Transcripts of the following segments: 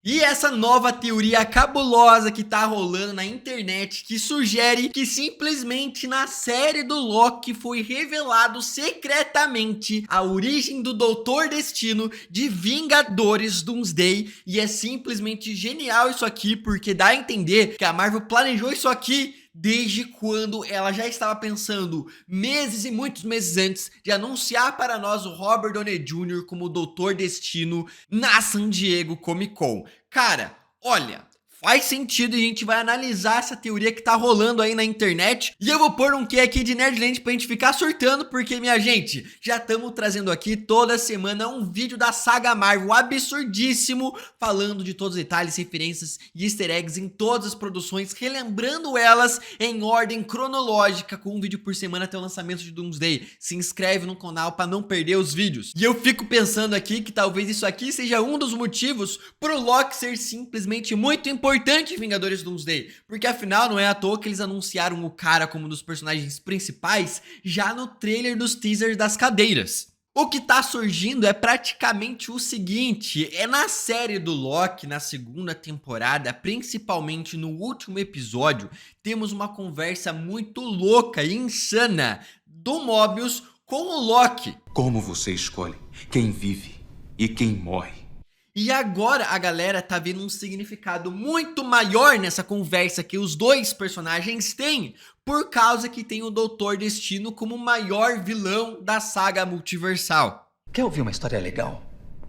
E essa nova teoria cabulosa que tá rolando na internet, que sugere que simplesmente na série do Loki foi revelado secretamente a origem do Doutor Destino de Vingadores Doomsday. E é simplesmente genial isso aqui, porque dá a entender que a Marvel planejou isso aqui desde quando ela já estava pensando meses e muitos meses antes de anunciar para nós o Robert Downey Jr. como o Doutor Destino na San Diego Comic Con. Cara, olha, faz sentido e a gente vai analisar essa teoria que tá rolando aí na internet. E eu vou pôr um que aqui de Nerdland pra gente ficar surtando, porque, minha gente, já estamos trazendo aqui toda semana um vídeo da saga Marvel absurdíssimo, falando de todos os detalhes, referências e easter eggs em todas as produções, relembrando elas em ordem cronológica, com um vídeo por semana até o lançamento de Doomsday. Se inscreve no canal pra não perder os vídeos. E eu fico pensando aqui que talvez isso aqui seja um dos motivos pro Loki ser simplesmente muito importante em Vingadores Doomsday, porque afinal não é à toa que eles anunciaram o cara como um dos personagens principais já no trailer dos teasers das cadeiras. O que tá surgindo é praticamente o seguinte: é na série do Loki, na segunda temporada, principalmente no último episódio, temos uma conversa muito louca e insana do Mobius com o Loki. Como você escolhe quem vive e quem morre? E agora a galera tá vendo um significado muito maior nessa conversa que os dois personagens têm, por causa que tem o Doutor Destino como o maior vilão da saga multiversal. Quer ouvir uma história legal?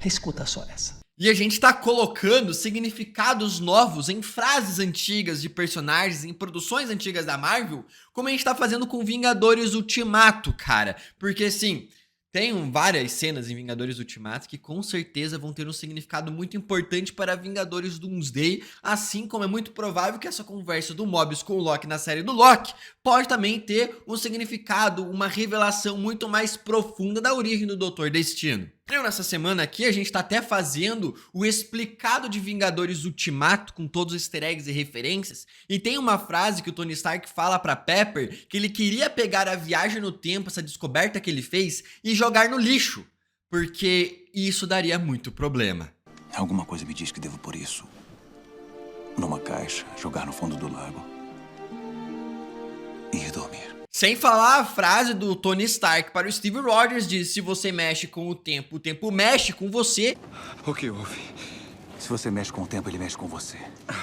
Escuta só essa. E a gente tá colocando significados novos em frases antigas de personagens em produções antigas da Marvel, como a gente tá fazendo com Vingadores Ultimato, cara. Porque assim, tem várias cenas em Vingadores Ultimato que com certeza vão ter um significado muito importante para Vingadores Doomsday, assim como é muito provável que essa conversa do Mobius com o Loki na série do Loki pode também ter um significado, uma revelação muito mais profunda da origem do Doutor Destino. Nessa semana aqui a gente tá até fazendo o explicado de Vingadores Ultimato com todos os easter eggs e referências, e tem uma frase que o Tony Stark fala pra Pepper que ele queria pegar a viagem no tempo, essa descoberta que ele fez, e jogar no lixo, porque isso daria muito problema. Alguma coisa me diz que devo pôr isso numa caixa, jogar no fundo do lago e ir dormir. Sem falar a frase do Tony Stark para o Steve Rogers de: se você mexe com o tempo mexe com você. O que houve? Se você mexe com o tempo, ele mexe com você.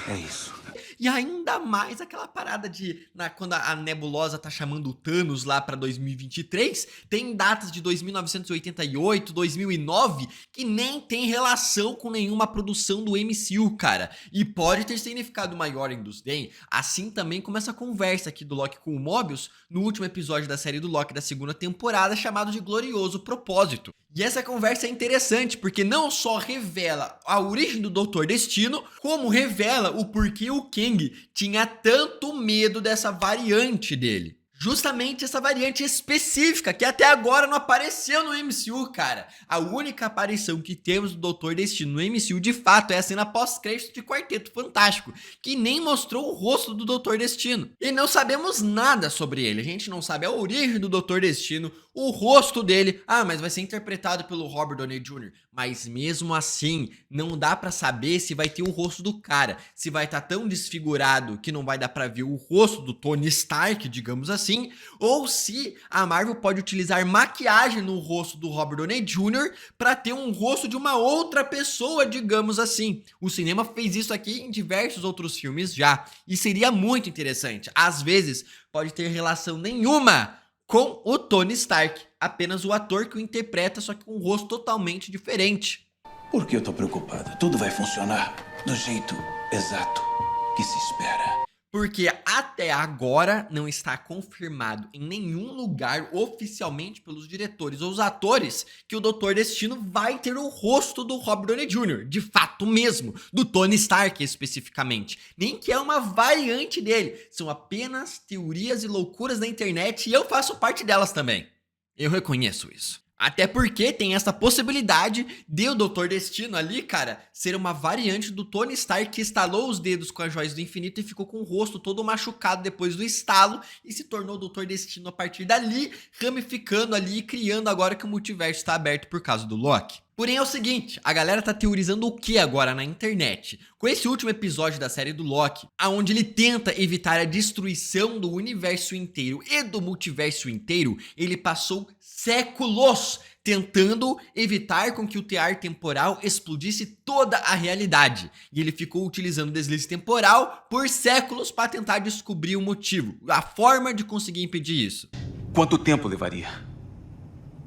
É isso. E ainda mais aquela parada de quando a Nebulosa tá chamando o Thanos lá pra 2023, tem datas de 2988, 2009 que nem tem relação com nenhuma produção do MCU, cara. E pode ter significado maior em Doomsday, assim também como essa conversa aqui do Loki com o Mobius no último episódio da série do Loki da segunda temporada, chamado de Glorioso Propósito. E essa conversa é interessante porque não só revela a origem do Doutor Destino, como revela o porquê o Kang tinha tanto medo dessa variante dele. Justamente essa variante específica que até agora não apareceu no MCU, cara. A única aparição que temos do Doutor Destino no MCU de fato é a cena pós-crédito de Quarteto Fantástico, que nem mostrou o rosto do Doutor Destino. E não sabemos nada sobre ele, a gente não sabe a origem do Doutor Destino, o rosto dele. Ah, mas vai ser interpretado pelo Robert Downey Jr. Mas mesmo assim, não dá pra saber se vai ter o rosto do cara, se vai estar tão desfigurado que não vai dar pra ver o rosto do Tony Stark, digamos assim, ou se a Marvel pode utilizar maquiagem no rosto do Robert Downey Jr. pra ter um rosto de uma outra pessoa, digamos assim. O cinema fez isso aqui em diversos outros filmes já, e seria muito interessante. Às vezes, pode ter relação nenhuma com o Tony Stark, apenas o ator que o interpreta, só que com um rosto totalmente diferente. Por que eu tô preocupado? Tudo vai funcionar do jeito exato que se espera. Porque até agora não está confirmado em nenhum lugar oficialmente pelos diretores ou os atores que o Doutor Destino vai ter o rosto do Robert Downey Jr., de fato mesmo, do Tony Stark especificamente. Nem que é uma variante dele, são apenas teorias e loucuras da internet e eu faço parte delas também. Eu reconheço isso. Até porque tem essa possibilidade de o Doutor Destino ali, cara, ser uma variante do Tony Stark que estalou os dedos com as joias do infinito e ficou com o rosto todo machucado depois do estalo e se tornou o Doutor Destino a partir dali, ramificando ali e criando agora que o multiverso está aberto por causa do Loki. Porém é o seguinte, a galera tá teorizando o que agora na internet? Com esse último episódio da série do Loki, aonde ele tenta evitar a destruição do universo inteiro e do multiverso inteiro, ele passou séculos tentando evitar com que o tear temporal explodisse toda a realidade. E ele ficou utilizando o deslize temporal por séculos para tentar descobrir o motivo, a forma de conseguir impedir isso. Quanto tempo levaria?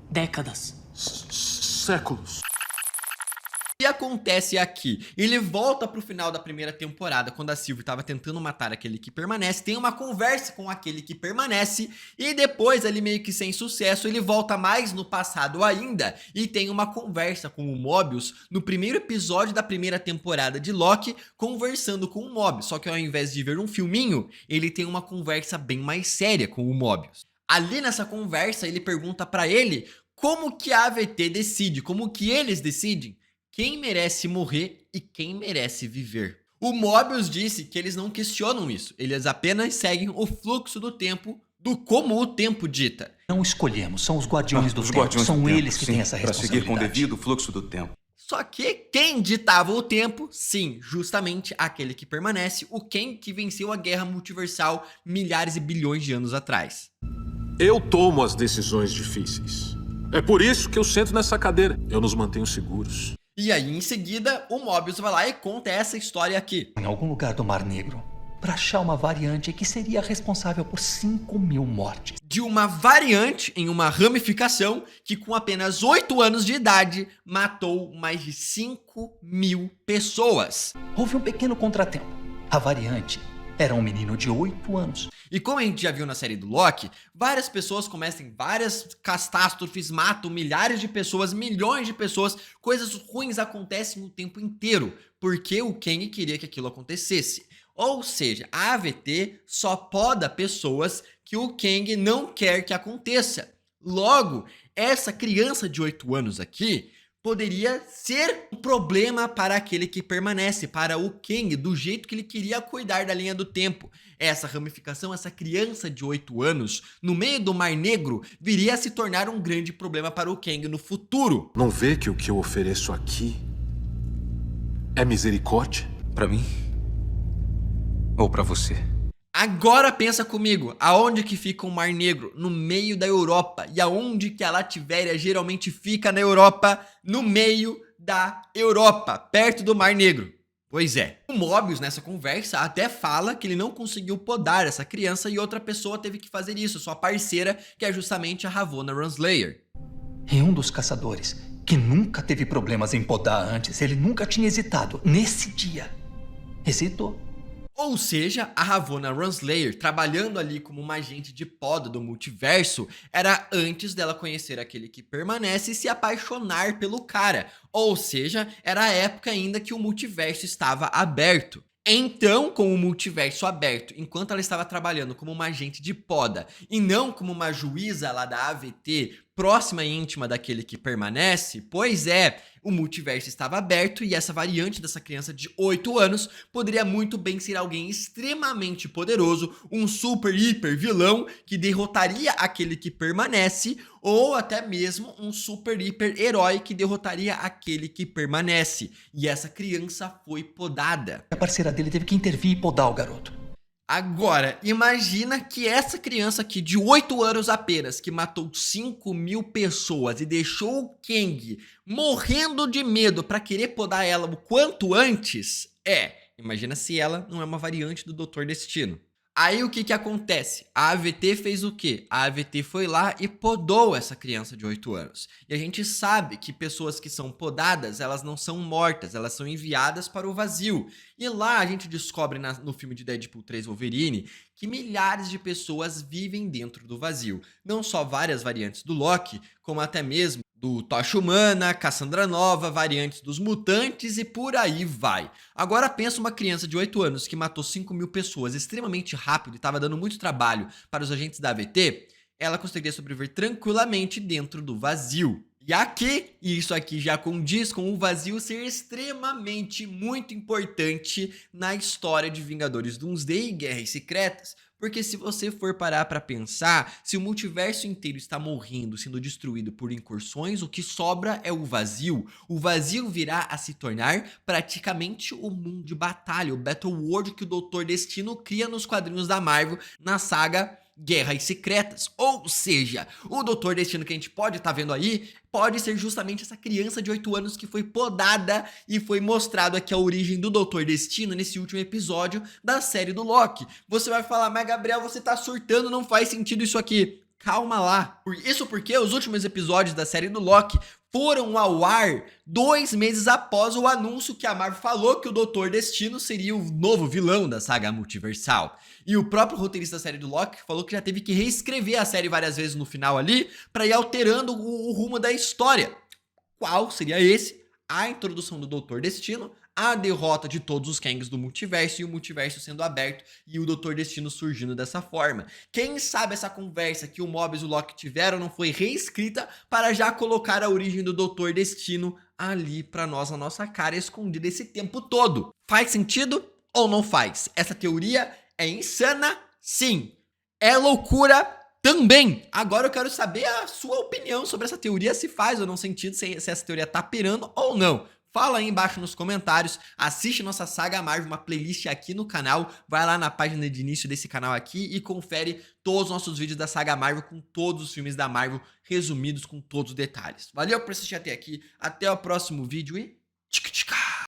Décadas. Séculos. O que acontece aqui? Ele volta pro final da primeira temporada, quando a Sylvie estava tentando matar aquele que permanece, tem uma conversa com aquele que permanece, e depois, ali meio que sem sucesso, ele volta mais no passado ainda, e tem uma conversa com o Mobius no primeiro episódio da primeira temporada de Loki, conversando com o Mobius, só que ao invés de ver um filminho, ele tem uma conversa bem mais séria com o Mobius. Ali nessa conversa, ele pergunta pra ele como que a AVT decide, como que eles decidem quem merece morrer e quem merece viver. O Mobius disse que eles não questionam isso, eles apenas seguem o fluxo do tempo, do como o tempo dita. Não escolhemos, são os guardiões do Os tempo. guardiões do São tempo, eles que sim, têm essa para responsabilidade. seguir com o devido fluxo do tempo. Só que quem ditava o tempo, sim, justamente aquele que permanece, o Kang que venceu a guerra multiversal milhares e bilhões de anos atrás. Eu tomo as decisões difíceis. É por isso que eu sento nessa cadeira. Eu nos mantenho seguros. E aí, em seguida, o Mobius vai lá e conta essa história aqui. Em algum lugar do Mar Negro, para achar uma variante que seria responsável por 5.000 mortes. De uma variante em uma ramificação que com apenas 8 anos de idade matou mais de 5.000 pessoas. Houve um pequeno contratempo. A variante era um menino de 8 anos. E como a gente já viu na série do Loki, várias pessoas começam em várias catástrofes, matam milhares de pessoas, milhões de pessoas, coisas ruins acontecem o tempo inteiro, porque o Kang queria que aquilo acontecesse. Ou seja, a AVT só poda pessoas que o Kang não quer que aconteça. Logo, essa criança de 8 anos aqui poderia ser um problema para aquele que permanece, para o Kang, do jeito que ele queria cuidar da linha do tempo. Essa ramificação, essa criança de 8 anos, no meio do Mar Negro, viria a se tornar um grande problema para o Kang no futuro. Não vê que o que eu ofereço aqui é misericórdia? Para mim? Ou para você? Agora pensa comigo, aonde que fica o Mar Negro? No meio da Europa. E aonde que a Lativéria geralmente fica na Europa? No meio da Europa, perto do Mar Negro. Pois é. O Mobius nessa conversa até fala que ele não conseguiu podar essa criança e outra pessoa teve que fazer isso, sua parceira, que é justamente a Ravonna Renslayer. E um dos caçadores, que nunca teve problemas em podar antes, ele nunca tinha hesitado nesse dia. Hesitou. Ou seja, a Ravonna Renslayer, trabalhando ali como uma agente de poda do multiverso, era antes dela conhecer aquele que permanece e se apaixonar pelo cara. Ou seja, era a época ainda que o multiverso estava aberto. Então, com o multiverso aberto, enquanto ela estava trabalhando como uma agente de poda e não como uma juíza lá da AVT, próxima e íntima daquele que permanece, pois é, o multiverso estava aberto e essa variante dessa criança de 8 anos poderia muito bem ser alguém extremamente poderoso, um super hiper vilão que derrotaria aquele que permanece, ou até mesmo um super hiper herói que derrotaria aquele que permanece. E essa criança foi podada. A parceira dele teve que intervir e podar o garoto. Agora, imagina que essa criança aqui de 8 anos apenas, que matou 5.000 pessoas e deixou o Kang morrendo de medo pra querer podar ela o quanto antes, imagina se ela não é uma variante do Dr. Destino. Aí o que acontece? A AVT fez o quê? A AVT foi lá e podou essa criança de 8 anos. E a gente sabe que pessoas que são podadas, elas não são mortas, elas são enviadas para o vazio. E lá a gente descobre no filme de Deadpool 3 Wolverine que milhares de pessoas vivem dentro do vazio. Não só várias variantes do Loki, como até mesmo do Tocha Humana, Cassandra Nova, variantes dos mutantes e por aí vai. Agora pensa uma criança de 8 anos que matou 5.000 pessoas extremamente rápido e estava dando muito trabalho para os agentes da AVT, ela conseguiria sobreviver tranquilamente dentro do vazio. E aqui, isso aqui já condiz com o vazio ser extremamente muito importante na história de Vingadores Doomsday e Guerras Secretas. Porque se você for parar pra pensar, se o multiverso inteiro está morrendo, sendo destruído por incursões, o que sobra é o vazio. O vazio virá a se tornar praticamente o mundo de batalha, o Battle World que o Doutor Destino cria nos quadrinhos da Marvel na saga Guerras Secretas. Ou seja, o Doutor Destino que a gente pode estar vendo aí pode ser justamente essa criança de 8 anos que foi podada e foi mostrado aqui a origem do Doutor Destino nesse último episódio da série do Loki. Você vai falar, mas Gabriel, você tá surtando, não faz sentido isso aqui. Calma lá. Isso porque os últimos episódios da série do Loki foram ao ar 2 meses após o anúncio que a Marvel falou que o Doutor Destino seria o novo vilão da saga multiversal. E o próprio roteirista da série do Loki falou que já teve que reescrever a série várias vezes no final ali para ir alterando o rumo da história. Qual seria esse? A introdução do Doutor Destino, a derrota de todos os Kangs do multiverso e o multiverso sendo aberto e o Doutor Destino surgindo dessa forma. Quem sabe essa conversa que o Mobius e o Loki tiveram não foi reescrita para já colocar a origem do Doutor Destino ali pra nós, na nossa cara, escondida esse tempo todo. Faz sentido ou não faz? Essa teoria é insana? Sim. É loucura? Também! Agora eu quero saber a sua opinião sobre essa teoria, se faz ou não sentido, se essa teoria tá pirando ou não. Fala aí embaixo nos comentários, assiste nossa Saga Marvel, uma playlist aqui no canal, vai lá na página de início desse canal aqui e confere todos os nossos vídeos da Saga Marvel com todos os filmes da Marvel resumidos com todos os detalhes. Valeu por assistir até aqui, até o próximo vídeo e... tchic, tchic.